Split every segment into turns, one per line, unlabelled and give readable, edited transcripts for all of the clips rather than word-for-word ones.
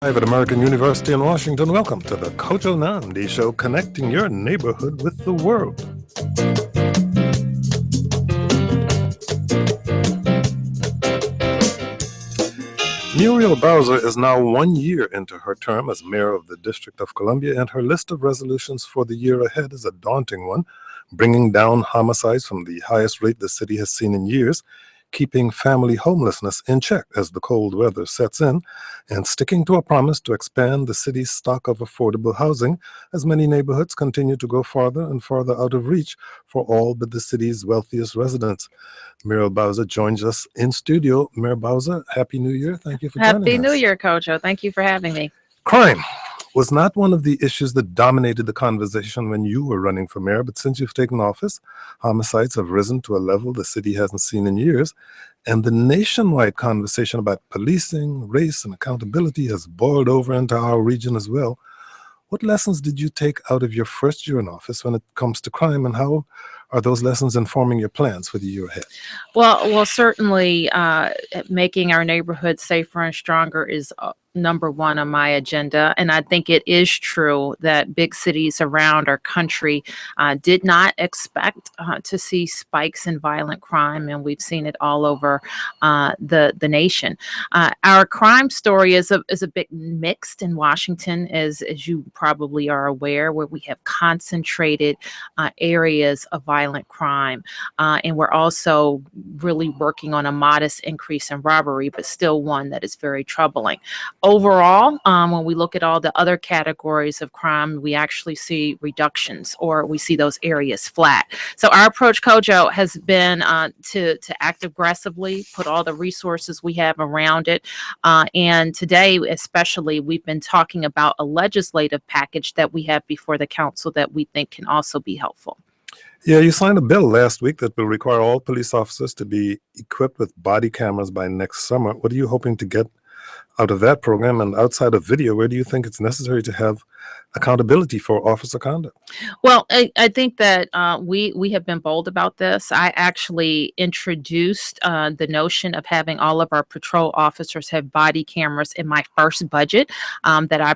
Live at American University in Washington, welcome to the Kojo Nandi Show, connecting your neighborhood with the world. Muriel Bowser is now 1 year into her term as mayor of the District of Columbia, and her list of resolutions for the year ahead is a daunting one, bringing down homicides from the highest rate the city has seen in years, keeping family homelessness in check as the cold weather sets in, and sticking to a promise to expand the city's stock of affordable housing as many neighborhoods continue to go farther and farther out of reach for all but the city's wealthiest residents. Muriel Bowser joins us in studio. Mayor Bowser, Happy New Year. Thank you for joining us.
Happy New Year, Kojo. Thank you for having me.
Crime was not one of the issues that dominated the conversation when you were running for mayor, but since you've taken office, homicides have risen to a level the city hasn't seen in years, and the nationwide conversation about policing, race, and accountability has boiled over into our region as well. What lessons did you take out of your first year in office when it comes to crime, and how are those lessons informing your plans for the year ahead?
Well, certainly making our neighborhood safer and stronger is number one on my agenda. And I think it is true that big cities around our country did not expect to see spikes in violent crime, and we've seen it all over the nation. Our crime story is a bit mixed in Washington, as you probably are aware, where we have concentrated areas of violent crime. And we're also really working on a modest increase in robbery, but still one that is very troubling. Overall, when we look at all the other categories of crime, we actually see reductions, or we see those areas flat. So our approach, Kojo, has been to act aggressively, put all the resources we have around it. And today, especially, we've been talking about a legislative package that we have before the council that we think can also be helpful.
Yeah, you signed a bill last week that will require all police officers to be equipped with body cameras by next summer. What are you hoping to get out of that program? And outside of video, where do you think it's necessary to have accountability for officer conduct?
Well, I think that we have been bold about this. I actually introduced the notion of having all of our patrol officers have body cameras in my first budget that I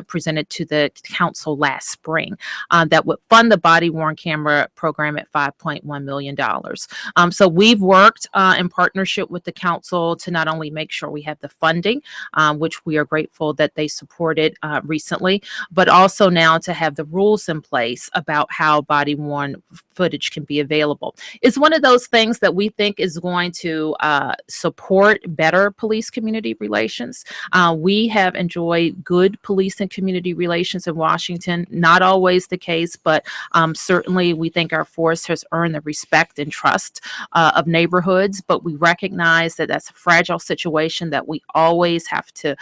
presented to the council last spring, that would fund the body-worn camera program at $5.1 million. So we've worked in partnership with the council to not only make sure we have the funding, which we are grateful that they supported recently, but also now to have the rules in place about how body-worn footage can be available. It's one of those things that we think is going to support better police community relations. We have enjoyed good police and community relations in Washington. Not always the case, but certainly we think our force has earned the respect and trust of neighborhoods, but we recognize that that's a fragile situation that we always have to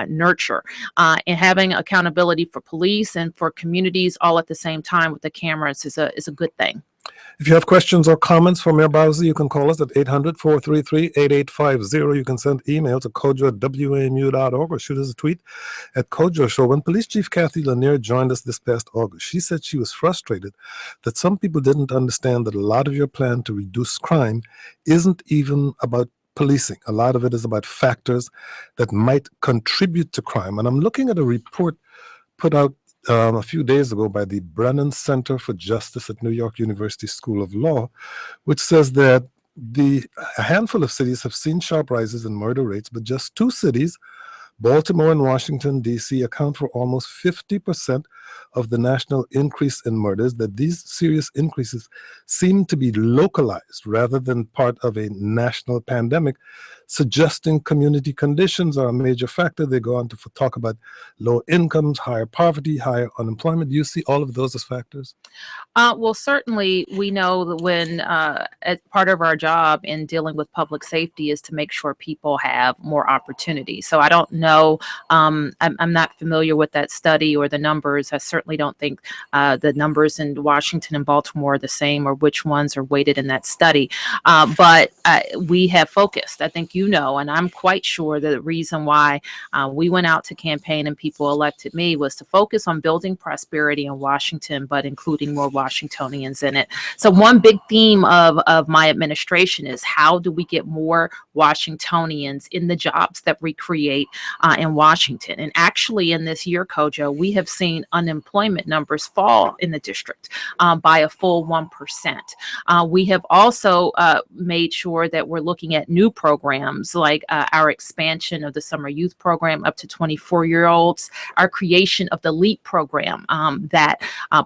nurture. And having accountability for police and for communities all at the same time with the cameras is a good thing.
If you have questions or comments for Mayor Bowser, you can call us at 800-433-8850. You can send email to kojo@wamu.org or shoot us a tweet at Kojo Show. When Police Chief Kathy Lanier joined us this past August, she said she was frustrated that some people didn't understand that a lot of your plan to reduce crime isn't even about policing. A lot of it is about factors that might contribute to crime. And I'm looking at a report put out a few days ago by the Brennan Center for Justice at New York University School of Law, which says that a handful of cities have seen sharp rises in murder rates, but just two cities, Baltimore and Washington, D.C., account for almost 50% of the national increase in murders, that these serious increases seem to be localized rather than part of a national pandemic, suggesting community conditions are a major factor. They go on to talk about low incomes, higher poverty, higher unemployment. Do you see all of those as factors?
Well, certainly we know that when as part of our job in dealing with public safety is to make sure people have more opportunity. So I don't know, I'm not familiar with that study or the numbers. I certainly don't think the numbers in Washington and Baltimore are the same, or which ones are weighted in that study. But we have focused. I think you know, and I'm quite sure that the reason why we went out to campaign and people elected me was to focus on building prosperity in Washington, but including more Washingtonians in it. So one big theme of my administration is how do we get more Washingtonians in the jobs that we create in Washington. And actually in this year, Kojo, we have seen unemployment numbers fall in the district by a full 1%. We have also made sure that we're looking at new programs like our expansion of the summer youth program up to 24-year-olds, our creation of the LEAP program that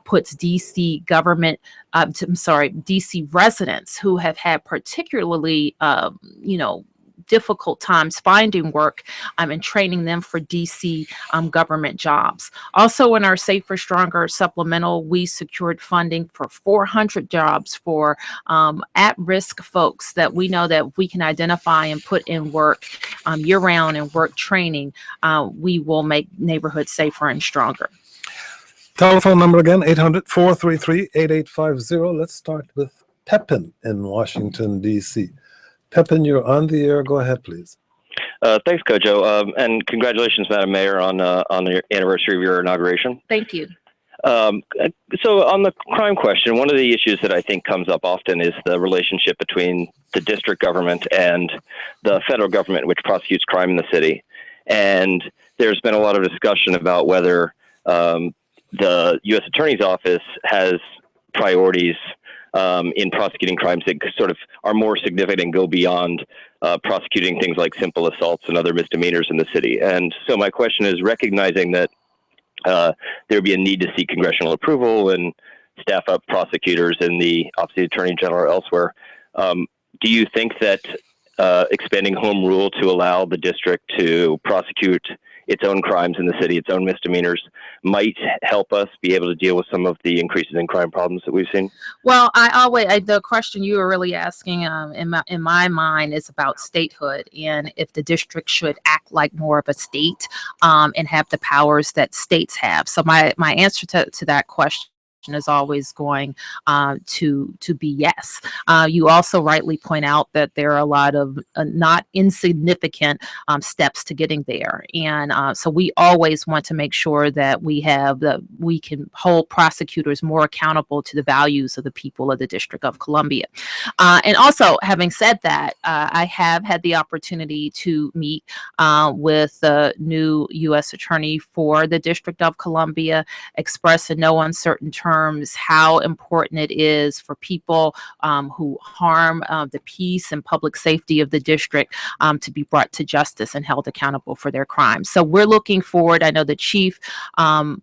puts DC government DC residents who have had particularly, difficult times finding work and training them for DC government jobs. Also in our Safer Stronger supplemental, we secured funding for 400 jobs for at-risk folks that we know that we can identify and put in work year-round and work training. We will make neighborhoods safer and stronger.
Telephone number again, 800-433-8850. Let's start with Pepin in Washington, D.C. Pepin, you're on the air. Go ahead, please.
Thanks, Kojo, and congratulations, Madam Mayor, on the anniversary of your inauguration.
Thank you.
So on the crime question, one of the issues that I think comes up often is the relationship between the district government and the federal government, which prosecutes crime in the city. And there's been a lot of discussion about whether the U.S. Attorney's Office has priorities in prosecuting crimes that sort of are more significant and go beyond prosecuting things like simple assaults and other misdemeanors in the city. And so my question is, recognizing that there would be a need to seek congressional approval and staff up prosecutors in the Office of the Attorney General or elsewhere, do you think that expanding home rule to allow the district to prosecute its own crimes in the city, its own misdemeanors, might help us be able to deal with some of the increases in crime problems that we've seen?
Well, the question you were really asking in my mind is about statehood and if the district should act like more of a state and have the powers that states have. So my answer to that question is always going to be yes. You also rightly point out that there are a lot of not insignificant steps to getting there, and so we always want to make sure that we can hold prosecutors more accountable to the values of the people of the District of Columbia. And also, having said that, I have had the opportunity to meet with the new U.S. Attorney for the District of Columbia, express in no uncertain terms how important it is for people who harm the peace and public safety of the district to be brought to justice and held accountable for their crimes. So we're looking forward. I know the chief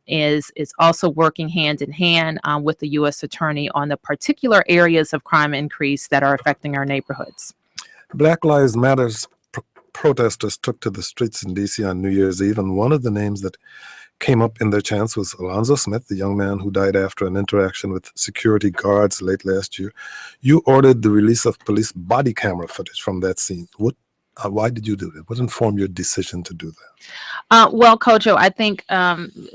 is also working hand in hand with the U.S. Attorney on the particular areas of crime increase that are affecting our neighborhoods.
Black Lives Matter protesters took to the streets in D.C. on New Year's Eve, and one of the names that came up in their chants was Alonzo Smith, the young man who died after an interaction with security guards late last year. You ordered the release of police body camera footage from that scene. Why did you do that? What informed your decision to do that?
Well, Kojo, I think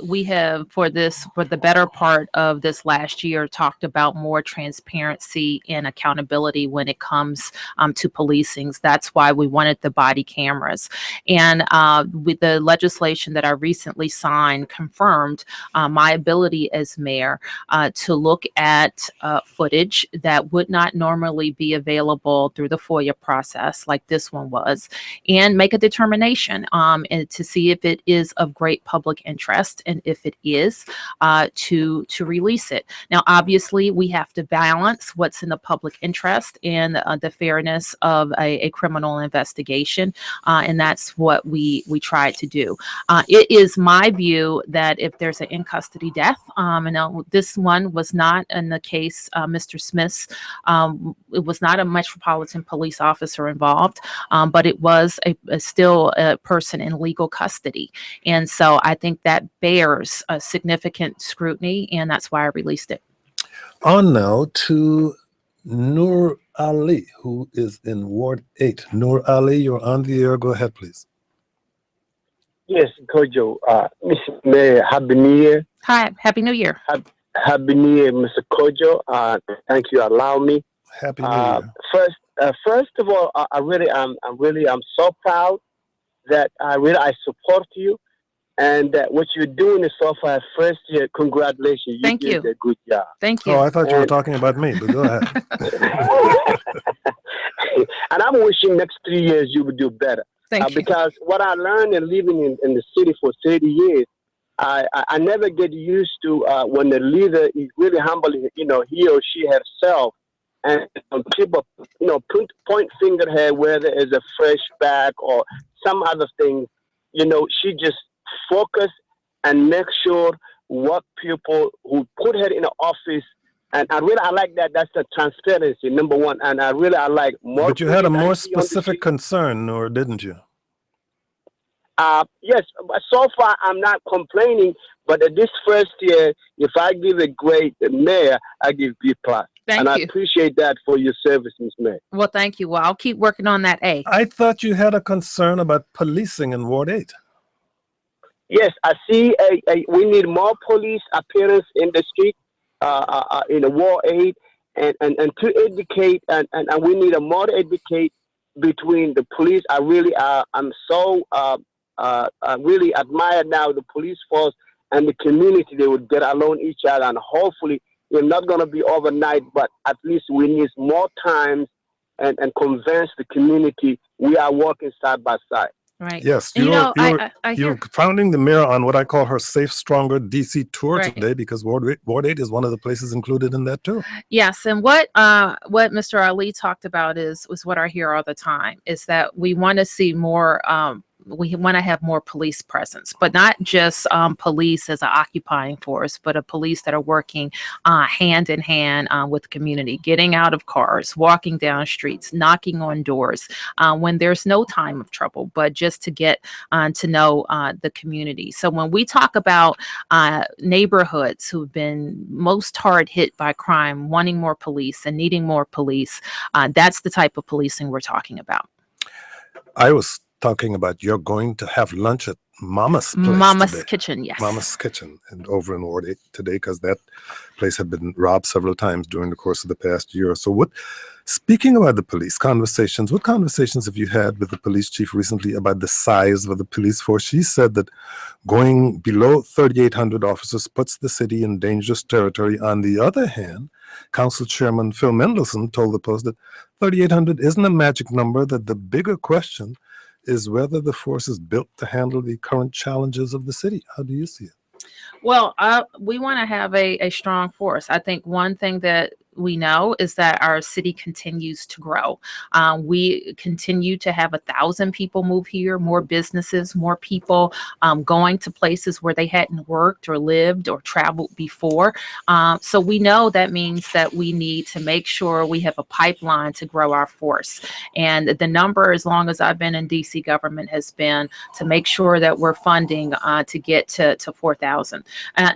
we have, for the better part of this last year, talked about more transparency and accountability when it comes to policing. That's why we wanted the body cameras. And with the legislation that I recently signed confirmed my ability as mayor to look at footage that would not normally be available through the FOIA process like this one was, and make a determination and to see if it is of great public interest, and if it is, to release it. Now, obviously, we have to balance what's in the public interest and the fairness of a criminal investigation, and that's what we tried to do. It is my view that if there's an in-custody death, and this one was not in the case, Mr. Smith's, it was not a Metropolitan Police officer involved, but it was still a person in legal custody. And so I think that bears a significant scrutiny, and that's why I released it.
On now to Nur Ali, who is in Ward 8. Nur Ali, you're on the air. Go ahead, please.
Yes, Kojo. Mr. Mayor, Happy New Year.
Hi, Happy New Year.
Happy New Year, Mr. Kojo. Thank you. Allow me.
Happy New Year.
First of all, I'm so proud that I support you, and that what you're doing is so far. First year, congratulations!
Thank
You
you.
did a good job.
Thank
Oh,
you.
I thought you were
And
talking about me, but go ahead.
and I'm wishing next 3 years you would do better.
Thank you.
Because what I learned in living in the city for 30 years, I never get used to when the leader is really humble, he or she herself, and people, point finger at her whether it's a fresh back or some other thing. She just focus and make sure what people who put her in the office. And I like that. That's the transparency, number one. And I like more.
But you had a
police I
more
see on the
specific
street.
concern, or didn't you?
Yes, but so far I'm not complaining. But this first year, if I give a grade the mayor, I give B+.
Thank
And I
you.
appreciate that for your service, Ms. Mayor.
Well, thank you. Well, I'll keep working on that A.
I thought you had a concern about policing in Ward 8.
Yes, I see. We need more police appearance in the street, in the War 8, and to educate, and we need a more educate between the police. I'm so I really admire now the police force and the community. They would get along each other, and hopefully we're not going to be overnight, but at least we need more time and convince the community we are working side by side.
Right.
Yes,
And,
you're
hear
founding the mayor on what I call her Safe Stronger DC tour
Right.
today, because Ward 8 is one of the places included in that too.
yes, and what Mr. Ali talked about was what I hear all the time is that we want to see more. We want to have more police presence, but not just police as an occupying force, but a police that are working hand in hand with the community, getting out of cars, walking down streets, knocking on doors when there's no time of trouble, but just to get to know the community. So when we talk about neighborhoods who've been most hard hit by crime, wanting more police and needing more police, that's the type of policing we're talking about.
I was talking about you're going to have lunch at Mama's place
Mama's
today.
Kitchen, yes.
Mama's Kitchen, and over in Ward 8 today, because that place had been robbed several times during the course of the past year or so. Speaking about the police conversations, what conversations have you had with the police chief recently about the size of the police force? She said that going below 3,800 officers puts the city in dangerous territory. On the other hand, Council Chairman Phil Mendelson told the Post that 3,800 isn't a magic number, that the bigger question is whether the force is built to handle the current challenges of the city. How do you see it?
Well, we want to have a strong force. I think one thing that we know is that our city continues to grow. We continue to have 1,000 people move here, more businesses, more people going to places where they hadn't worked or lived or traveled before. So we know that means that we need to make sure we have a pipeline to grow our force. And the number, as long as I've been in DC government, has been to make sure that we're funding to get to 4,000.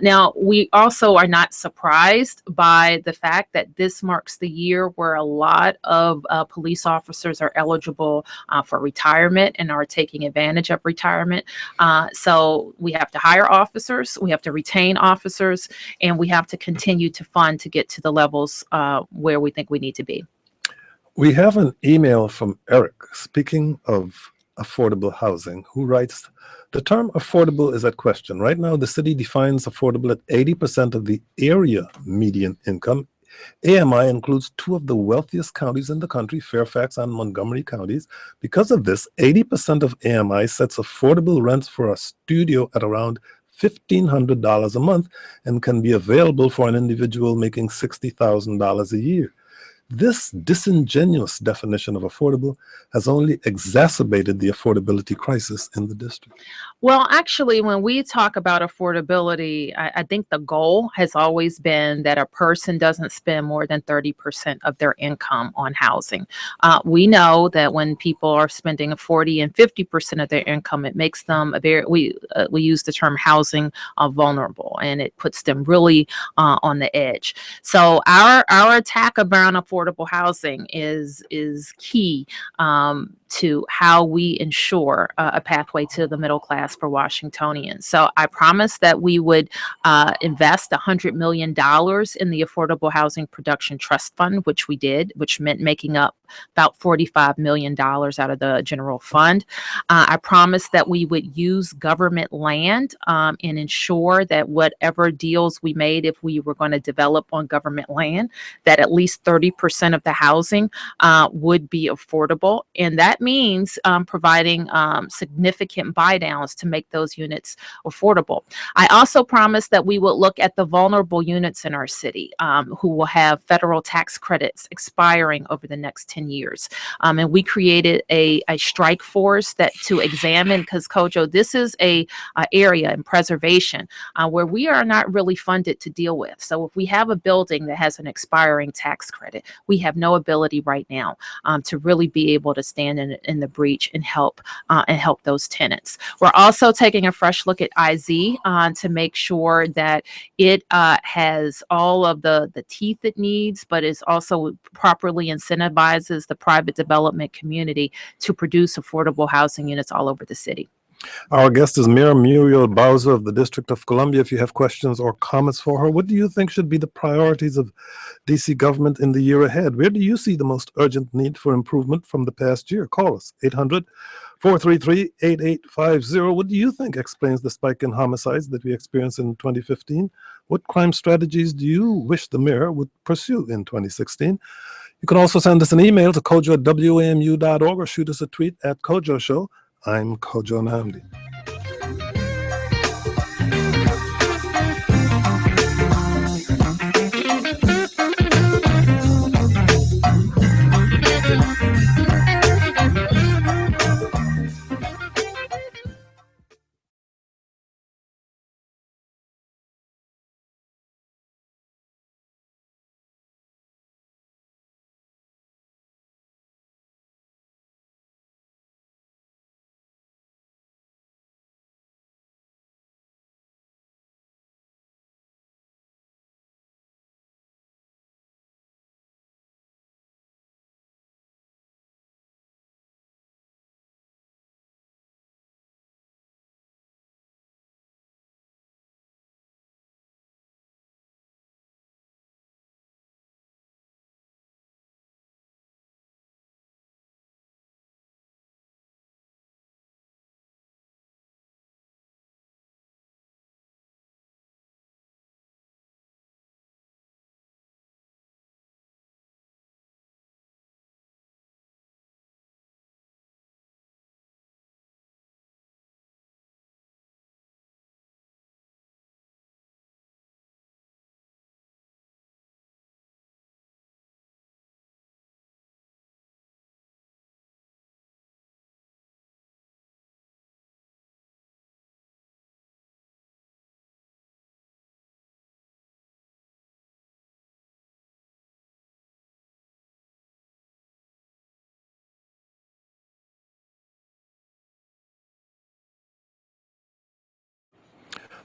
Now, we also are not surprised by the fact that this marks the year where a lot of police officers are eligible for retirement and are taking advantage of retirement. So we have to hire officers, we have to retain officers, and we have to continue to fund to get to the levels where we think we need to be.
We have an email from Eric, speaking of affordable housing, who writes, the term affordable is at question. Right now, the city defines affordable at 80% of the area median income. AMI includes two of the wealthiest counties in the country, Fairfax and Montgomery counties. Because of this, 80% of AMI sets affordable rents for a studio at around $1,500 a month and can be available for an individual making $60,000 a year. This disingenuous definition of affordable has only exacerbated the affordability crisis in the district.
Well, actually, when we talk about affordability, I think the goal has always been that a person doesn't spend more than 30% of their income on housing. We know that when people are spending 40 and 50% of their income, it makes them we use the term housing vulnerable, and it puts them really on the edge. So our attack around affordable housing is key to how we ensure a pathway to the middle class for Washingtonians. So I promised that we would invest $100 million in the Affordable Housing Production Trust Fund, which we did, which meant making up about $45 million out of the general fund. I promised that we would use government land and ensure that whatever deals we made, if we were going to develop on government land, that at least 30% of the housing would be affordable. And that means providing significant buy downs to make those units affordable. I also promised that we would look at the vulnerable units in our city who will have federal tax credits expiring over the next 10 years. And we created a strike force that to examine, because Kojo, this is a area in preservation where we are not really funded to deal with. So if we have a building that has an expiring tax credit, we have no ability right now to really be able to stand in the breach and help those tenants. We're also taking a fresh look at IZ to make sure that it has all of the teeth it needs, but is also properly incentivizes the private development community to produce affordable housing units all over the city.
Our guest is Mayor Muriel Bowser of the District of Columbia. If you have questions or comments for her, what do you think should be the priorities of DC government in the year ahead? Where do you see the most urgent need for improvement from the past year? Call us, 800-433-8850. What do you think explains the spike in homicides that we experienced in 2015? What crime strategies do you wish the mayor would pursue in 2016? You can also send us an email to kojo@wamu.org or shoot us a tweet at Kojo Show. I'm Kojo Namdi.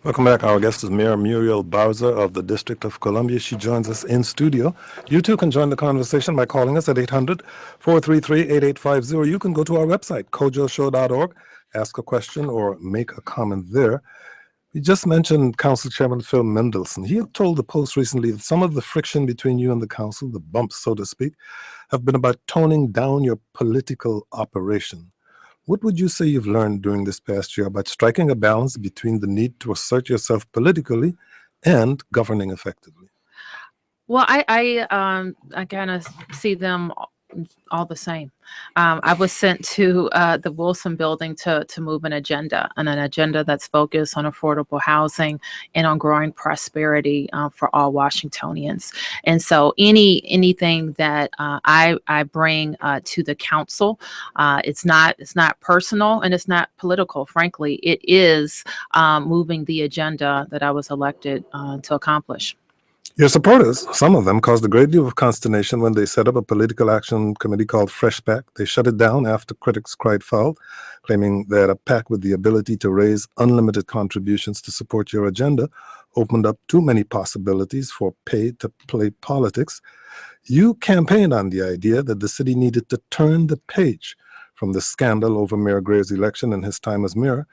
Welcome back. Our guest is Mayor Muriel Bowser of the District of Columbia. She joins us in studio. You too can join the conversation by calling us at 800-433-8850. You can go to our website, kojoshow.org, ask a question or make a comment there. We just mentioned Council Chairman Phil Mendelson. He had told the Post recently that some of the friction between you and the council, the bumps, so to speak, have been about toning down your political operation. What would you say you've learned during this past year about striking a balance between the need to assert yourself politically and governing effectively?
Well, I kind of see them all the same. I was sent to the Wilson building to move an agenda that's focused on affordable housing and on growing prosperity for all Washingtonians. And so anything that I bring to the council, it's not personal and it's not political. Frankly, it is moving the agenda that I was elected to accomplish.
Your supporters, some of them, caused a great deal of consternation when they set up a political action committee called Fresh PAC. They shut it down after critics cried foul, claiming that a PAC with the ability to raise unlimited contributions to support your agenda opened up too many possibilities for pay-to-play politics. You campaigned on the idea that the city needed to turn the page from the scandal over Mayor Gray's election and his time as mayor,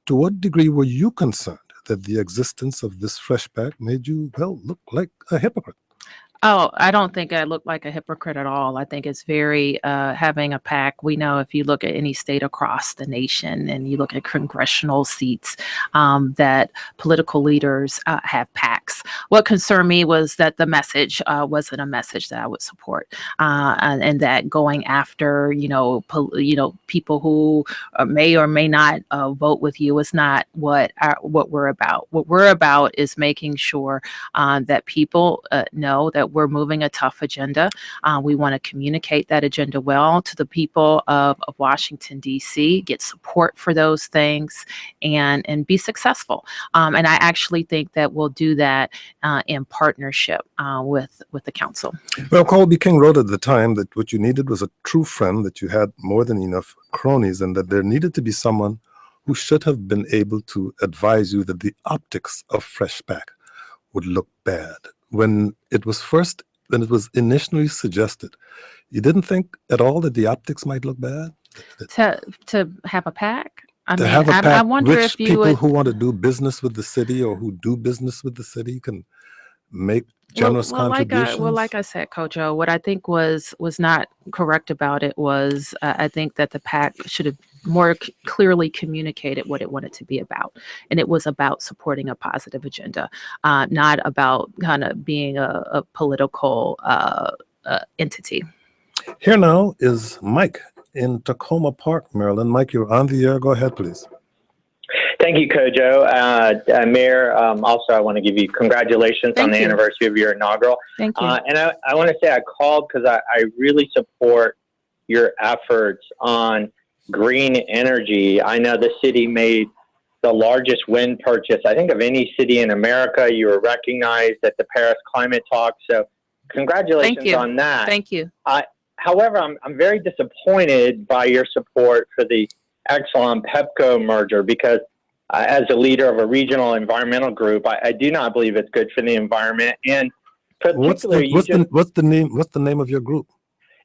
to what degree were you concerned that the existence of this fresh pack made you, well, look like a hypocrite?
Oh, I don't think I look like a hypocrite at all. I think it's very having a PAC. We know if you look at any state across the nation and you look at congressional seats, that political leaders have PACs. What concerned me was that the message wasn't a message that I would support, and that going after people who may or may not vote with you is not what we're about. What we're about is making sure that people know that we're moving a tough agenda. We want to communicate that agenda well to the people of Washington, D.C., get support for those things, and be successful. And I actually think that we'll do that in partnership with the council.
Well, Colby King wrote at the time that what you needed was a true friend, that you had more than enough cronies, and that there needed to be someone who should have been able to advise you that the optics of Fresh Pack would look bad. When it was initially suggested, you didn't think at all that the optics might look bad?
To have a PAC?
I
wonder if you
people
would.
who want to do business with the city or who do business with the city can make generous contributions?
Like I said, Kojo, what I think was not correct about it was I think that the PAC should have more clearly communicated what it wanted to be about. And it was about supporting a positive agenda, not about kind of being a political entity.
Here now is Mike in Tacoma Park, Maryland. Mike, you're on the air. Go ahead, please.
Thank you, Kojo. Mayor, also I want to give you congratulations on the anniversary of your inaugural.
Thank you.
And I want to say I called because I really support your efforts on green energy. I know the city made the largest wind purchase, I think, of any city in America. You were recognized at the Paris climate talk. So congratulations on that.
Thank you.
However, I'm very disappointed by your support for the Exelon Pepco merger because as a leader of a regional environmental group, I do not believe it's good for the environment. And particularly,
what's the name of your group?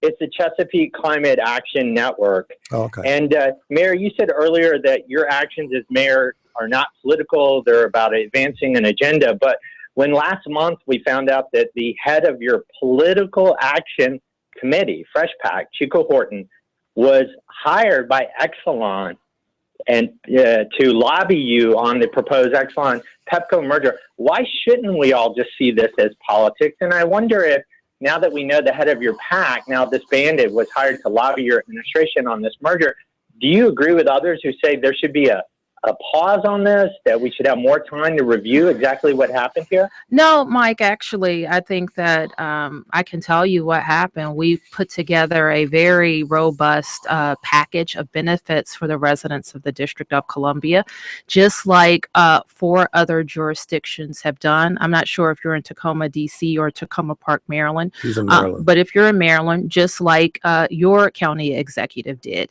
It's the Chesapeake Climate Action Network.
Oh, okay.
And Mayor, you said earlier that your actions as mayor are not political; they're about advancing an agenda. But when last month we found out that the head of your political action committee, Fresh Pack, Chico Horton, was hired by Exelon and to lobby you on the proposed Exelon Pepco merger. Why shouldn't we all just see this as politics? And I wonder if now that we know the head of your PAC, now disbanded, was hired to lobby your administration on this merger, do you agree with others who say there should be a pause on this, that we should have more time to review exactly what happened here?
No, Mike, actually, I think that I can tell you what happened. We put together a very robust package of benefits for the residents of the District of Columbia, just like 4 other jurisdictions have done. I'm not sure if you're in Tacoma, D.C. or Tacoma Park, Maryland.
He's in Maryland.
But if you're in Maryland, just like your county executive did,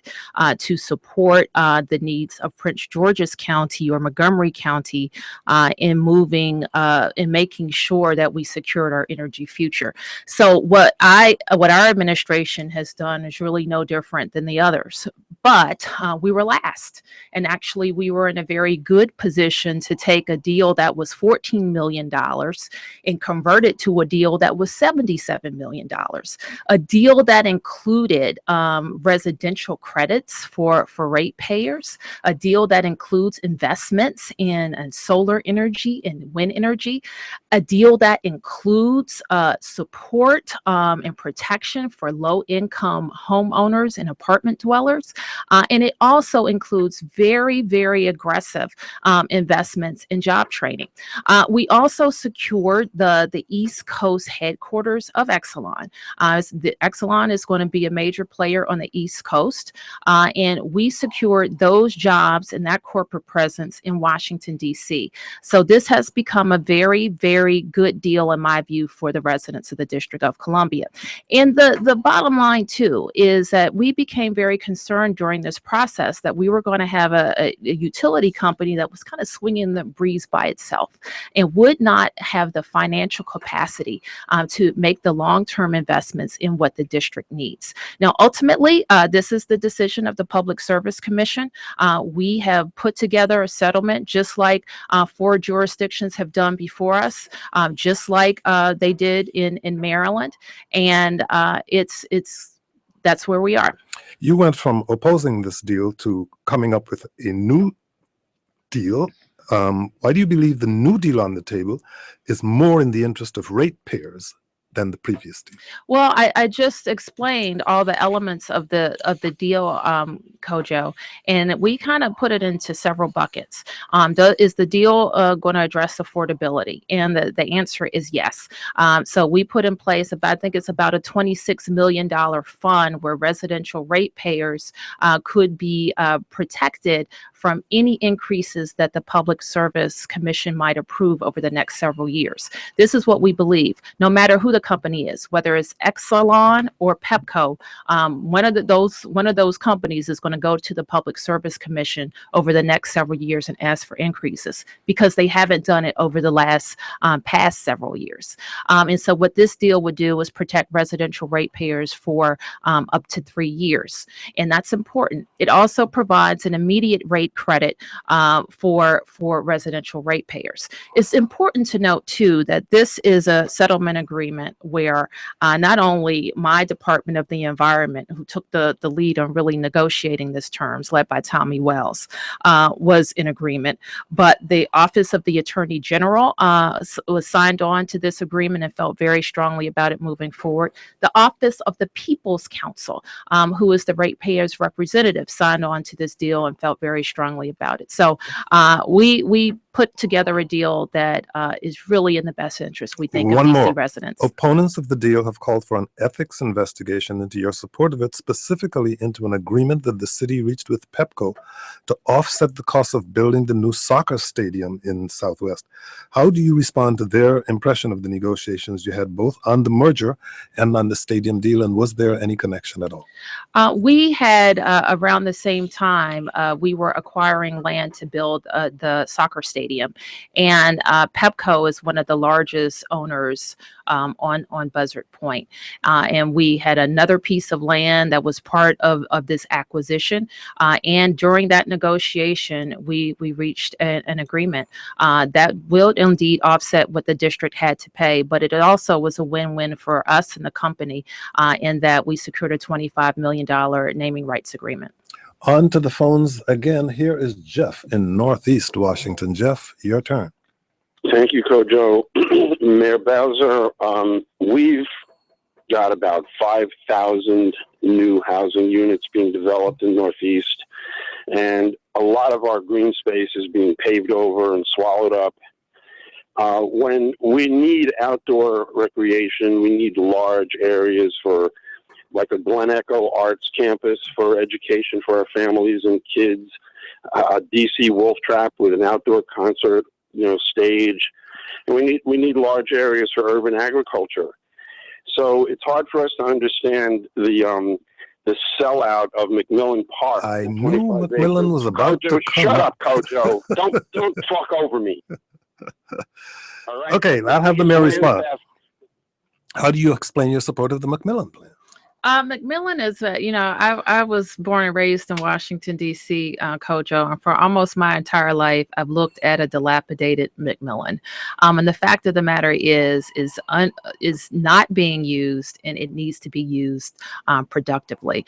to support the needs of Prince George's County or Montgomery County in moving in making sure that we secured our energy future. So what our administration has done is really no different than the others, but we were last, and actually we were in a very good position to take a deal that was $14 million and convert it to a deal that was $77 million, a deal that included residential credits for ratepayers, a deal that includes investments in solar energy and wind energy, a deal that includes support and protection for low-income homeowners and apartment dwellers. And it also includes very, very aggressive investments in job training. We also secured the East Coast headquarters of Exelon. Exelon is going to be a major player on the East Coast, and we secured those jobs and that corporate presence in Washington, D.C. So this has become a very, very good deal, in my view, for the residents of the District of Columbia. And the bottom line, too, is that we became very concerned during this process that we were going to have a utility company that was kind of swinging the breeze by itself and would not have the financial capacity to make the long-term investments in what the district needs. Now, ultimately, this is the decision of the Public Service Commission. We have put together a settlement just like 4 jurisdictions have done before us, just like they did in Maryland. And that's where we are.
You went from opposing this deal to coming up with a new deal. Why do you believe the new deal on the table is more in the interest of ratepayers than the previous deal?
Well, I just explained all the elements of the deal, Kojo, and we kind of put it into several buckets. Is the deal going to address affordability? And the answer is yes. So we put in place I think it's about a $26 million fund where residential ratepayers could be protected from any increases that the Public Service Commission might approve over the next several years. This is what we believe. No matter who the company is, whether it's Exelon or Pepco, one of those companies is going to go to the Public Service Commission over the next several years and ask for increases because they haven't done it over the past several years. And so what this deal would do is protect residential ratepayers for up to 3 years. And that's important. It also provides an immediate rate credit for residential ratepayers. It's important to note, too, that this is a settlement agreement where not only my Department of the Environment, who took the lead on really negotiating these terms, led by Tommy Wells, was in agreement, but the Office of the Attorney General was signed on to this agreement and felt very strongly about it moving forward. The Office of the People's Counsel, who is the ratepayers' representative, signed on to this deal and felt very strongly about it. So we put together a deal that is really in the best interest, we think, of DC residents.
Opponents of the deal have called for an ethics investigation into your support of it, specifically into an agreement that the city reached with Pepco to offset the cost of building the new soccer stadium in Southwest. How do you respond to their impression of the negotiations you had both on the merger and on the stadium deal, and was there any connection at all?
We had, around the same time, we were acquiring land to build the soccer stadium. And Pepco is one of the largest owners on Buzzard Point. And we had another piece of land that was part of this acquisition. And during that negotiation, we reached an agreement that will indeed offset what the district had to pay. But it also was a win-win for us and the company in that we secured a $25 million naming rights agreement.
On to the phones again. Here is Jeff in Northeast Washington. Jeff, your turn.
Thank you, Kojo. Mayor Bowser, we've got about 5,000 new housing units being developed in Northeast, and a lot of our green space is being paved over and swallowed up. When we need outdoor recreation, we need large areas for like a Glen Echo Arts Campus for education for our families and kids, a DC Wolf Trap with an outdoor concert, stage. And we need large areas for urban agriculture. So it's hard for us to understand the sellout of McMillan Park.
I knew McMillan was about
Kojo,
to come.
Shut up, Kojo. Don't talk over me. All right?
Okay, I'll have the mayor respond. How do you explain your support of the McMillan plan?
McMillan is, I was born and raised in Washington, D.C., Kojo, and for almost my entire life, I've looked at a dilapidated McMillan. And the fact of the matter is not being used, and it needs to be used productively.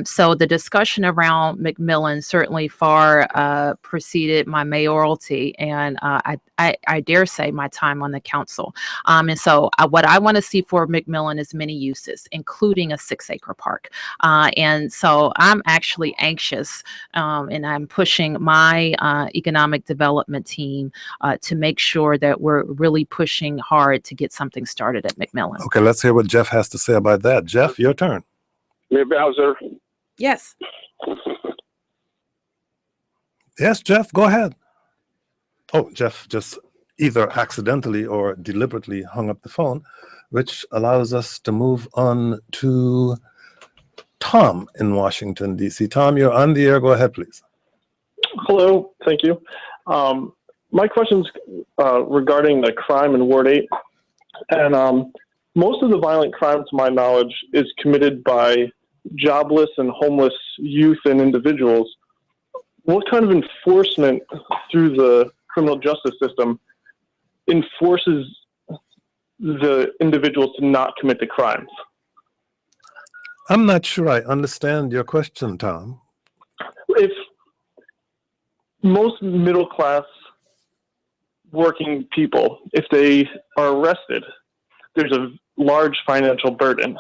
So the discussion around McMillan certainly far preceded my mayoralty, and I dare say my time on the council. And so what I want to see for McMillan is many uses, including a 6-acre park. And so I'm actually anxious, and I'm pushing my economic development team to make sure that we're really pushing hard to get something started at McMillan.
Okay, let's hear what Jeff has to say about that. Jeff, your turn.
Mayor Bowser.
Yes.
Yes, Jeff, go ahead. Oh, Jeff just either accidentally or deliberately hung up the phone, which allows us to move on to Tom in Washington, D.C. Tom, you're on the air. Go ahead, please.
Hello, thank you. My question's regarding the crime in Ward 8. And most of the violent crime, to my knowledge, is committed by jobless and homeless youth and individuals. What kind of enforcement through the criminal justice system enforces the individuals to not commit the crimes?
I'm not sure I understand your question, Tom.
If most middle class working people, if they are arrested, there's a large financial burden.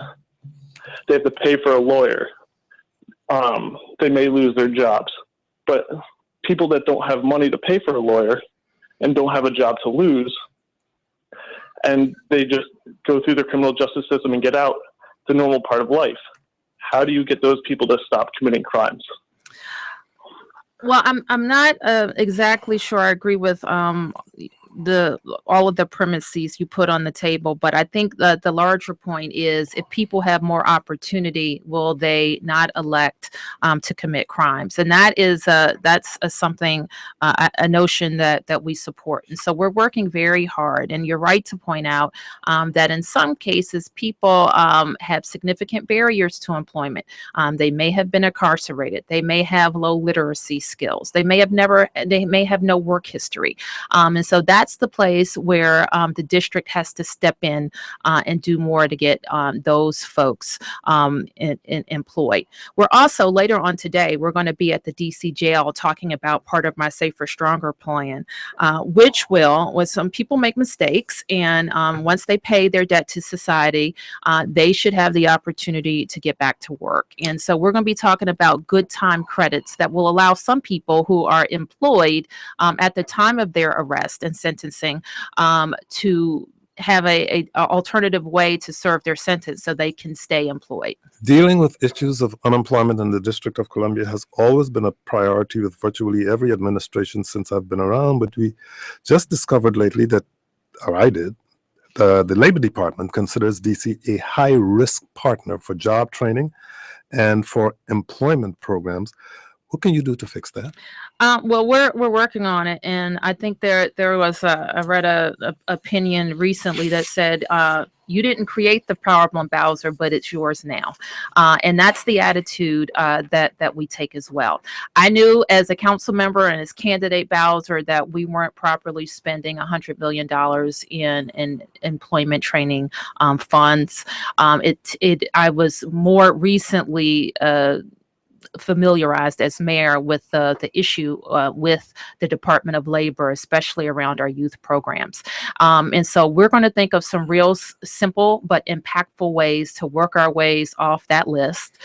They have to pay for a lawyer. They may lose their jobs. But people that don't have money to pay for a lawyer and don't have a job to lose, and they just go through the criminal justice system and get out, the normal part of life. How do you get those people to stop committing crimes?
Well, I'm not exactly sure I agree with all of the premises you put on the table, but I think the larger point is, if people have more opportunity, will they not elect to commit crimes? And that is that's something, a notion that we support. And so we're working very hard. And you're right to point out that in some cases, people have significant barriers to employment. They may have been incarcerated. They may have low literacy skills. They may have no work history. And so that's the place where the district has to step in and do more to get those folks employed. We're also, later on today, we're going to be at the DC jail talking about part of my Safer Stronger plan, which will, when some people make mistakes, and once they pay their debt to society, they should have the opportunity to get back to work. And so we're going to be talking about good time credits that will allow some people who are employed at the time of their arrest and sentencing to have a alternative way to serve their sentence so they can stay employed.
Dealing with issues of unemployment in the District of Columbia has always been a priority with virtually every administration since I've been around, but we just discovered lately that, or I did, the Labor Department considers DC a high-risk partner for job training and for employment programs. What can you do to fix that?
Well, we're working on it, and I think there was I read a opinion recently that said you didn't create the problem, Bowser, but it's yours now, and that's the attitude that we take as well. I knew as a council member and as candidate Bowser that we weren't properly spending $100 million in employment training funds. I was more recently familiarized as mayor with the issue with the Department of Labor, especially around our youth programs. And so we're going to think of some real simple but impactful ways to work our ways off that list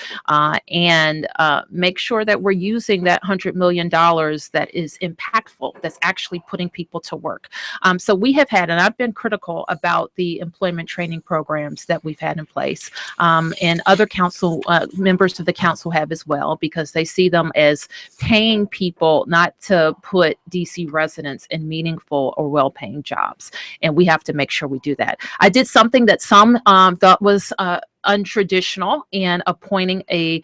and make sure that we're using that $100 million that is impactful, that's actually putting people to work. So we have had, and I've been critical about the employment training programs that we've had in place, and other council members of the council have as well, because they see them as paying people not to put DC residents in meaningful or well-paying jobs. And we have to make sure we do that. I did something that some thought was untraditional in appointing a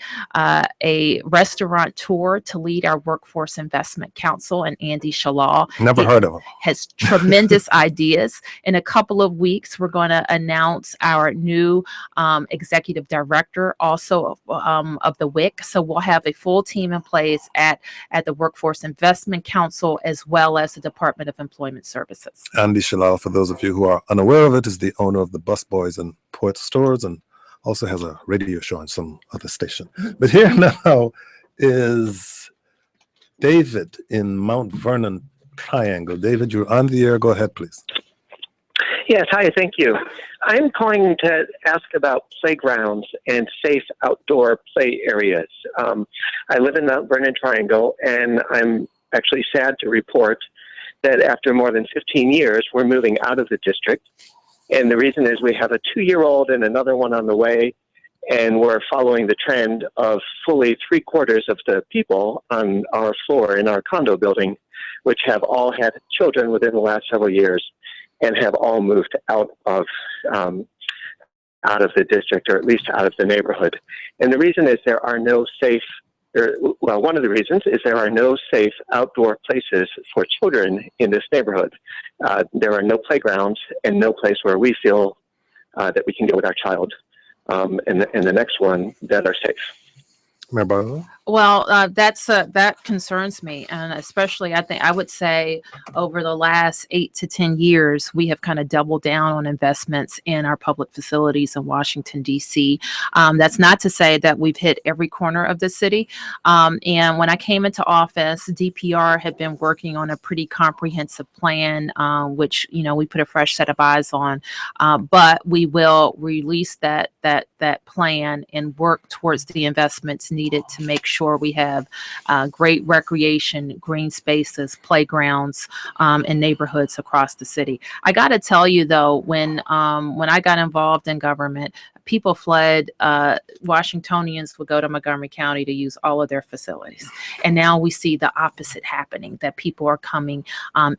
restaurateur to lead our Workforce Investment Council, and Andy Shalal.
Never heard of him.
Has tremendous ideas. In a couple of weeks, we're going to announce our new executive director, also of the WIC. So we'll have a full team in place at the Workforce Investment Council, as well as the Department of Employment Services.
Andy Shalal, for those of you who are unaware of it, is the owner of the Bus Boys and Poet Stores, and also has a radio show on some other station. But here now is David in Mount Vernon Triangle. David, you're on the air. Go ahead, please.
Yes, hi, thank you. I'm calling to ask about playgrounds and safe outdoor play areas. I live in Mount Vernon Triangle, and I'm actually sad to report that after more than 15 years, we're moving out of the district. And the reason is we have a 2-year-old and another one on the way, and we're following the trend of fully 3/4 of the people on our floor in our condo building, which have all had children within the last several years and have all moved out of out of the district, or at least out of the neighborhood. And the reason is there are no safe, one of the reasons is there are no safe outdoor places for children in this neighborhood. There are no playgrounds and no place where we feel that we can go with our child, and the next one that are safe.
Mayor Bowser?
Well, that concerns me, and especially I would say over the last 8 to 10 years, we have kind of doubled down on investments in our public facilities in Washington D.C. That's not to say that we've hit every corner of the city. And when I came into office, DPR had been working on a pretty comprehensive plan, which we put a fresh set of eyes on. But we will release that plan and work towards the investments needed to make sure we have great recreation, green spaces, playgrounds, in neighborhoods across the city. I got to tell you, though, when I got involved in government, people fled. Washingtonians would go to Montgomery County to use all of their facilities. And now we see the opposite happening, that people are coming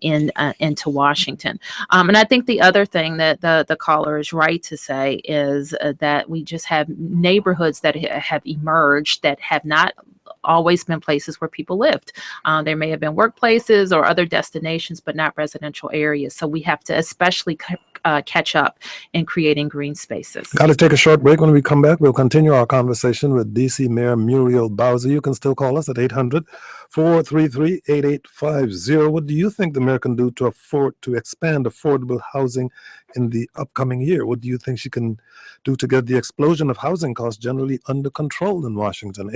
into Washington. And I think the other thing that the caller is right to say is that we just have neighborhoods that have emerged that have not always been places where people lived. There may have been workplaces or other destinations, but not residential areas. So we have to especially catch up in creating green spaces.
Got to take a short break. When we come back, we'll continue our conversation with DC Mayor Muriel Bowser. You can still call us at 800-433-8850. What do you think the mayor can do to expand affordable housing in the upcoming year? What do you think she can do to get the explosion of housing costs generally under control in Washington?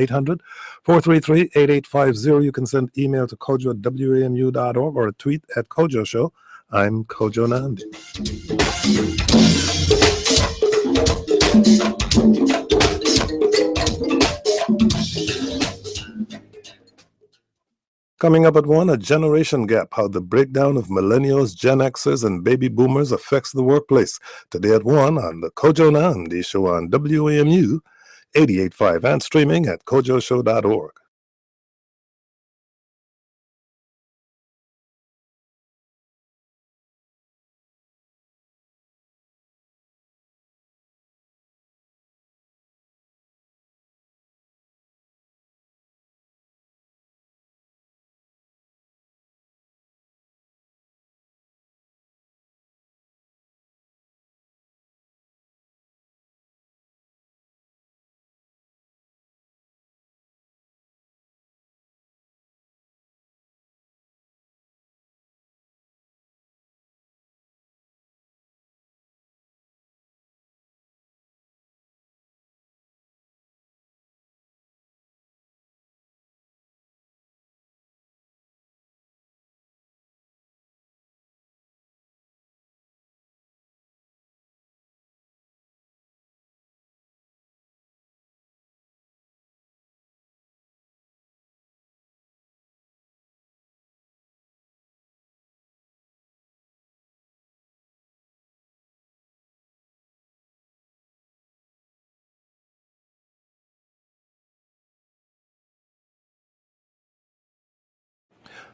800-433-8850. You can send email to kojo@wamu.org or a tweet at Kojo Show. I'm Kojo Nandi. Coming up at 1, a generation gap, how the breakdown of millennials, Gen Xers, and baby boomers affects the workplace. Today at 1 on the Kojo Nandi Show on WAMU 88.5 and streaming at kojoshow.org.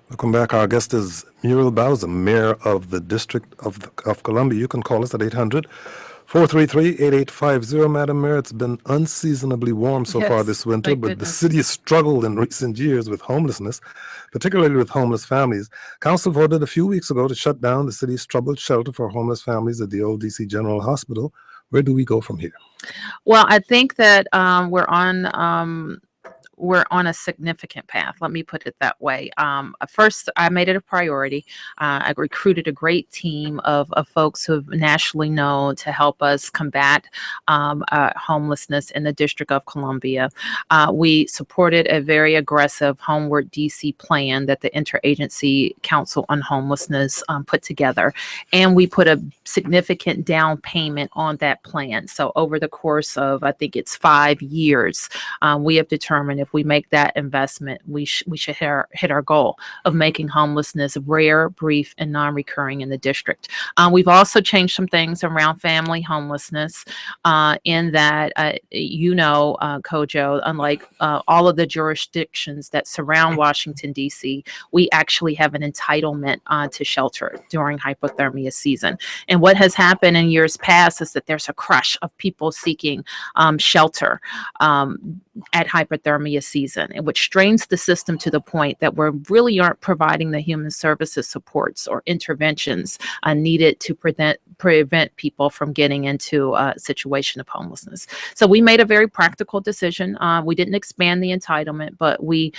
Welcome back. Our guest is Muriel Bowser, Mayor of the District of Columbia. You can call us at 800-433-8850. Madam Mayor, it's been unseasonably warm so far this winter, but the city has struggled in recent years with homelessness, particularly with homeless families. Council voted a few weeks ago to shut down the city's troubled shelter for homeless families at the old DC General Hospital. Where do we go from here?
Well, I think that we're on a significant path. Let me put it that way. First, I made it a priority. I recruited a great team of folks who have nationally known to help us combat homelessness in the District of Columbia. We supported a very aggressive Homeward DC plan that the Interagency Council on Homelessness put together. And we put a significant down payment on that plan. So over the course of, I think it's 5 years, we have determined if if we make that investment, we should hit our goal of making homelessness rare, brief, and non-recurring in the district. We've also changed some things around family homelessness in that, Kojo, unlike all of the jurisdictions that surround Washington, D.C., we actually have an entitlement to shelter during hypothermia season. And what has happened in years past is that there's a crush of people seeking shelter at hypothermia season, which strains the system to the point that we really aren't providing the human services supports or interventions needed to prevent people from getting into a situation of homelessness. So we made a very practical decision. We didn't expand the entitlement, but we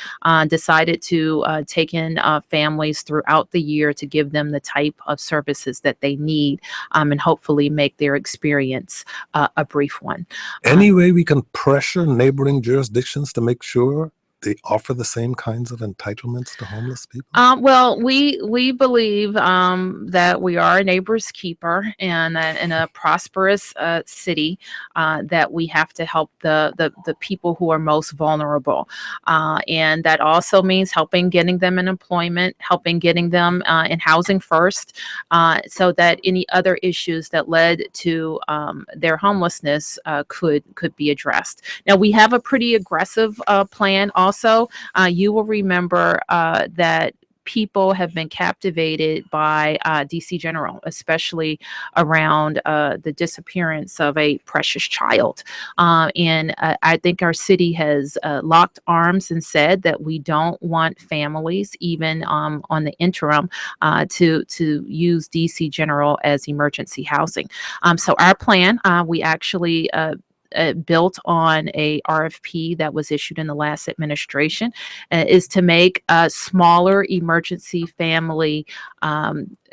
decided to take in families throughout the year to give them the type of services that they need, and hopefully make their experience a brief one.
Any way we can pressure neighboring jurisdictions to make sure they offer the same kinds of entitlements to homeless people?
Well, we believe that we are a neighbor's keeper, and in a prosperous city, that we have to help the people who are most vulnerable, and that also means helping getting them in employment, helping getting them in housing first, so that any other issues that led to their homelessness could be addressed. Now, we have a pretty aggressive plan also. You will remember that people have been captivated by DC General, especially around the disappearance of a precious child. And I think our city has locked arms and said that we don't want families, even on the interim, to use DC General as emergency housing. So our plan, we actually built on a RFP that was issued in the last administration, is to make smaller emergency family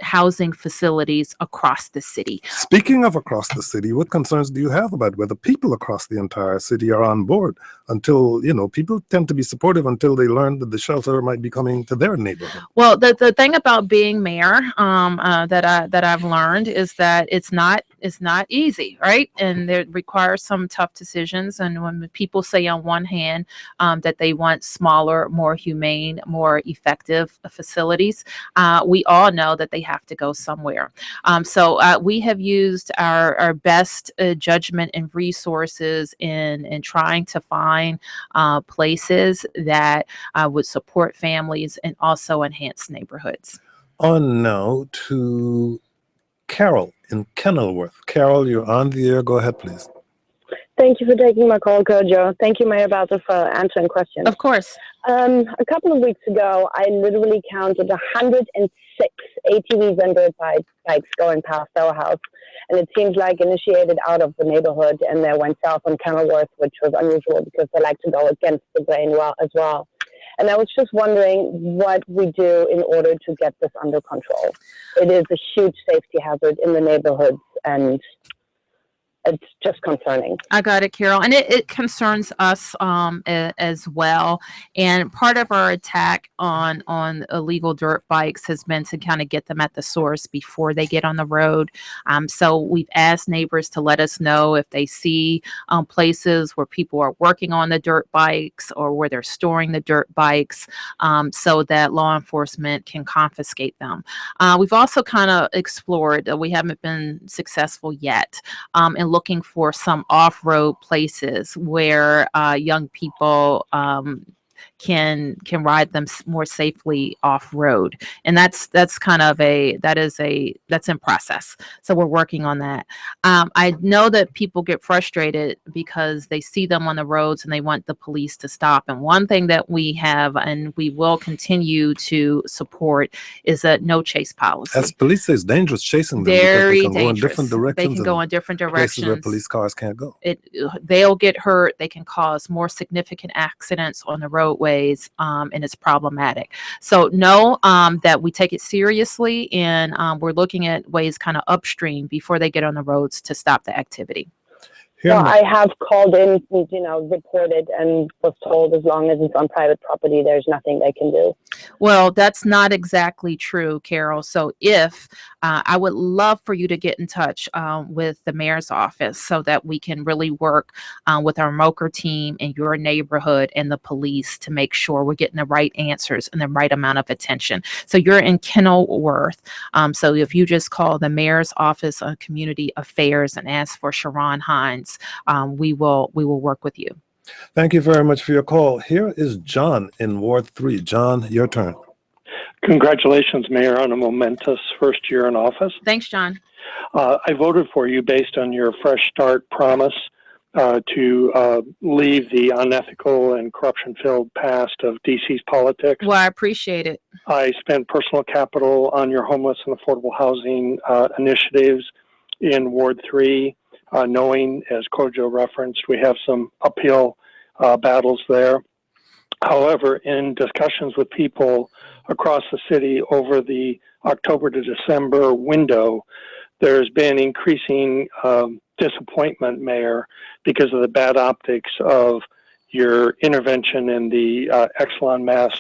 housing facilities across the city.
Speaking of across the city, what concerns do you have about whether people across the entire city are on board? Until, people tend to be supportive until they learn that the shelter might be coming to their neighborhood.
Well, the thing about being mayor that I've learned is that it's not easy, right? And it requires some tough decisions. And when people say on one hand that they want smaller, more humane, more effective facilities, we all know that they have to go somewhere. So we have used our best judgment and resources in trying to find places that would support families and also enhance neighborhoods.
On now to Carol in Kenilworth. Carol, you're on the air. Go ahead, please.
Thank you for taking my call, Kojo. Thank you, Mayor Bowser, for answering questions.
Of course.
A couple of weeks ago, I literally counted 106 ATVs and dirt bikes going past our house. And it seems like initiated out of the neighborhood, and they went south on Kenilworth, which was unusual because they like to go against the grain as well. And I was just wondering what we do in order to get this under control. It is a huge safety hazard in the neighborhoods, and it's just concerning.
I got it, Carol. And it concerns us as well. And part of our attack on illegal dirt bikes has been to kind of get them at the source before they get on the road. So we've asked neighbors to let us know if they see places where people are working on the dirt bikes or where they're storing the dirt bikes, so that law enforcement can confiscate them. We've also kind of explored, we haven't been successful yet, in looking for some off-road places where young people can ride them more safely off road. And that's in process. So we're working on that. I know that people get frustrated because they see them on the roads and they want the police to stop. And one thing that we have and we will continue to support is a no chase policy.
As police say, it's dangerous chasing them
Very
because they can
dangerous.
go in different directions.
They can go in different
Places
directions.
where police cars can't go.
They'll get hurt. They can cause more significant accidents on the roadways, and it's problematic. So know that we take it seriously, and we're looking at ways kind of upstream before they get on the roads to stop the activity.
Here
Well,
now.
I have called in, reported, and was told as long as it's on private property, there's nothing they can do.
Well, that's not exactly true, Carol. So if I would love for you to get in touch with the mayor's office so that we can really work with our MOCR team in your neighborhood and the police to make sure we're getting the right answers and the right amount of attention. So you're in Kenilworth. So if you just call the mayor's office on community affairs and ask for Sharon Hines, we will work with you.
Thank you very much for your call. Here is John in Ward 3. John, your turn.
Congratulations, Mayor, on a momentous first year in office.
Thanks, John.
I voted for you based on your Fresh Start promise to leave the unethical and corruption-filled past of DC's politics.
Well, I appreciate it.
I spent personal capital on your homeless and affordable housing initiatives in Ward 3, knowing, as Kojo referenced, we have some uphill battles there. However, in discussions with people across the city over the October to December window, there's been increasing disappointment, Mayor, because of the bad optics of your intervention in the Exelon mess,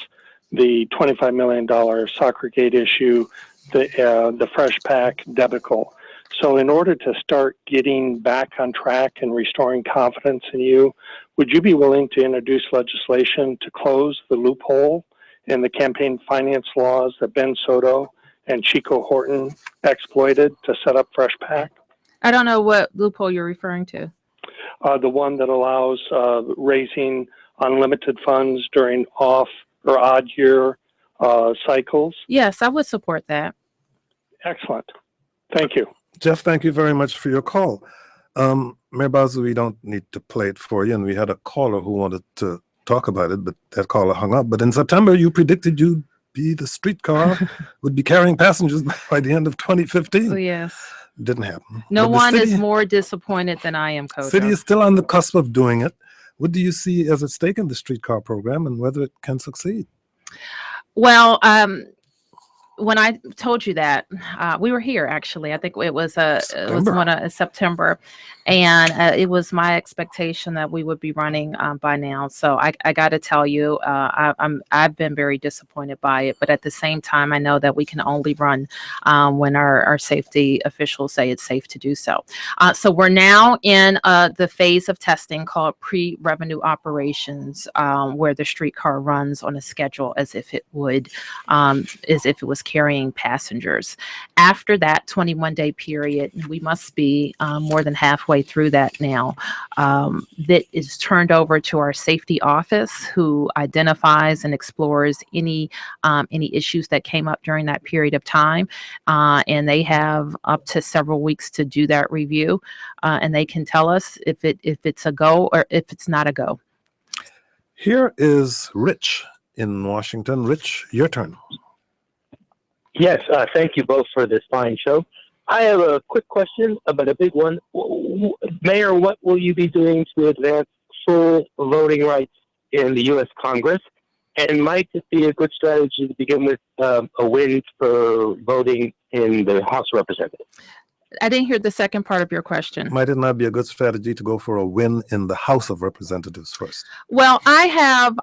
the $25 million Soccergate issue, the Fresh Pack debacle. So in order to start getting back on track and restoring confidence in you, would you be willing to introduce legislation to close the loophole in the campaign finance laws that Ben Soto and Chico Horton exploited to set up Fresh Pack?
I don't know what loophole you're referring to.
The one that allows raising unlimited funds during off or odd year cycles.
Yes, I would support that.
Excellent. Thank you.
Jeff, thank you very much for your call. Mayor Bowser, we don't need to play it for you, and we had a caller who wanted to talk about it, but that caller hung up. But in September, you predicted you'd be the streetcar would be carrying passengers by the end of 2015.
Oh, yes.
Didn't happen.
No
But
one
the
is
city,
more disappointed than I am, Kojo.
city is still on the cusp of doing it. What do you see as at stake in the streetcar program and whether it can succeed?
Well, when I told you that, we were here actually. I think it was September, and it was my expectation that we would be running by now. So I got to tell you, I've been very disappointed by it. But at the same time, I know that we can only run when our safety officials say it's safe to do so. So we're now in the phase of testing called pre-revenue operations, where the streetcar runs on a schedule as if it was carrying passengers. After that 21-day period, we must be more than halfway through that now. That is turned over to our safety office, who identifies and explores any issues that came up during that period of time, and they have up to several weeks to do that review, and they can tell us if it's a go or if it's not a go.
Here is Rich in Washington. Rich, your turn.
Yes, thank you both for this fine show. I have a quick question, but a big one. Mayor, what will you be doing to advance full voting rights in the U.S. Congress? And might it be a good strategy to begin with a win for voting in the House of Representatives?
I didn't hear the second part of your question.
Might it not be a good strategy to go for a win in the House of Representatives first?
Well, I have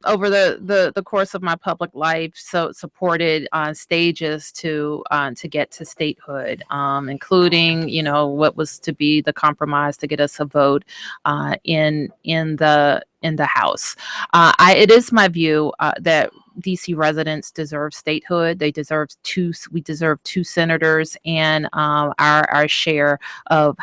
over the course of my public life supported stages to get to statehood, including what was to be the compromise to get us a vote in the House. It is my view that DC residents deserve statehood. We deserve two senators and our share of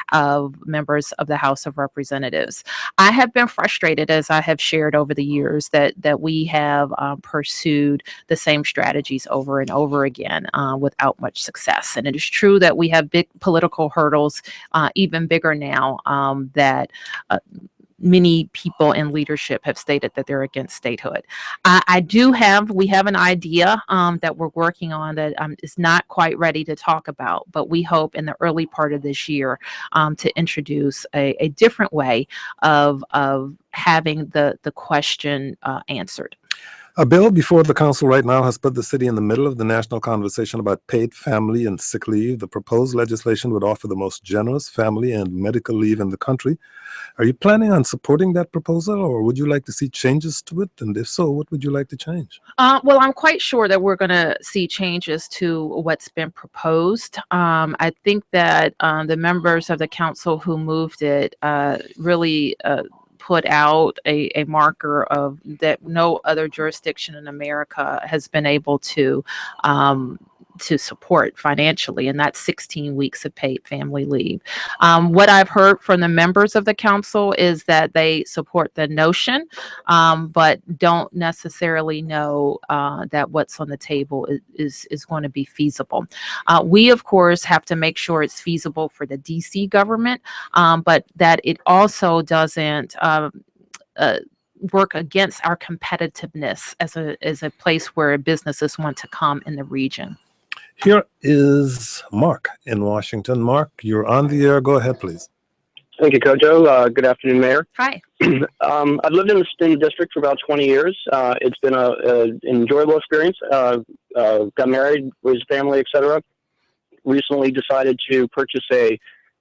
members of the House of Representatives. I have been frustrated, as I have shared over the years, that we have pursued the same strategies over and over again without much success. And it is true that we have big political hurdles, even bigger now, that many people in leadership have stated that they're against statehood. We have an idea that we're working on that is not quite ready to talk about, but we hope in the early part of this year to introduce a different way of having the question answered.
A bill before the council right now has put the city in the middle of the national conversation about paid family and sick leave. The proposed legislation would offer the most generous family and medical leave in the country. Are you planning on supporting that proposal, or would you like to see changes to it? And if so, what would you like to change?
Well, I'm quite sure that we're going to see changes to what's been proposed. I think that the members of the council who moved it really put out a marker of that no other jurisdiction in America has been able to support financially, and that's 16 weeks of paid family leave. What I've heard from the members of the council is that they support the notion, but don't necessarily know that what's on the table is going to be feasible. We, of course, have to make sure it's feasible for the DC government, but that it also doesn't work against our competitiveness as a place where businesses want to come in the region.
Here is Mark in Washington. Mark, you're on the air. Go ahead, please.
Thank you, Kojo. Good afternoon, Mayor.
Hi.
I've lived in the Sting District for about 20 years. It's been an enjoyable experience. Got married, raised a family, etc. Recently decided to purchase a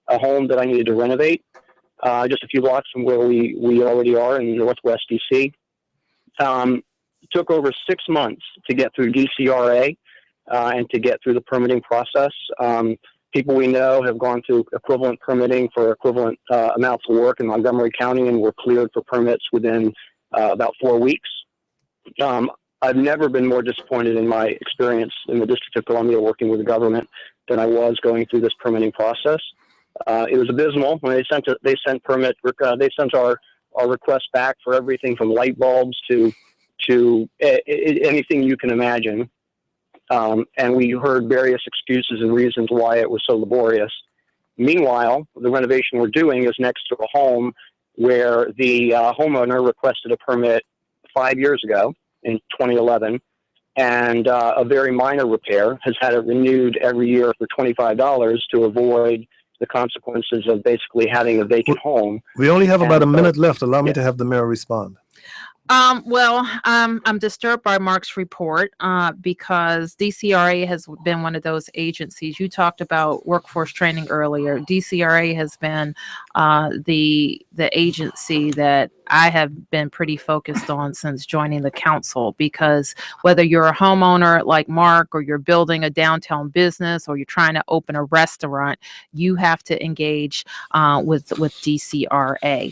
home that I needed to renovate, just a few blocks from where we already are in Northwest DC. Took over 6 months to get through DCRA and to get through the permitting process. People we know have gone through equivalent permitting for equivalent amounts of work in Montgomery County and were cleared for permits within about 4 weeks. I've never been more disappointed in my experience in the District of Columbia working with the government than I was going through this permitting process. It was abysmal when they sent our request back for everything from light bulbs to anything you can imagine. And we heard various excuses and reasons why it was so laborious. Meanwhile, the renovation we're doing is next to a home where the homeowner requested a permit 5 years ago in 2011, and a very minor repair has had it renewed every year for $25 to avoid the consequences of basically having a vacant home.
We only have about a minute left. Allow me to have the mayor respond.
I'm disturbed by Mark's report because DCRA has been one of those agencies. You talked about workforce training earlier. DCRA has been the agency that I have been pretty focused on since joining the council, because whether you're a homeowner like Mark, or you're building a downtown business, or you're trying to open a restaurant, you have to engage with DCRA.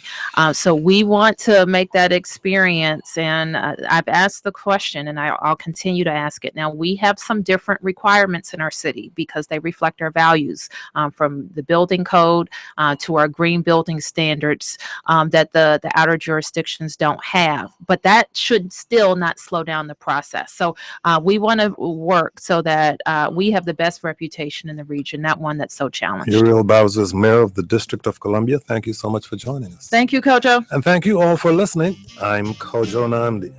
So we want to make that experience, and I've asked the question, and I'll continue to ask it. Now, we have some different requirements in our city because they reflect our values, from the building code to our green building standards that the outer jurisdictions don't have, but that should still not slow down the process. So we want to work so that we have the best reputation in the region, not one that's so challenged.
Muriel Bowser is mayor of the District of Columbia. Thank you so much for joining us.
Thank you, Kojo.
And thank you all for listening. I'm Kojo Namdi.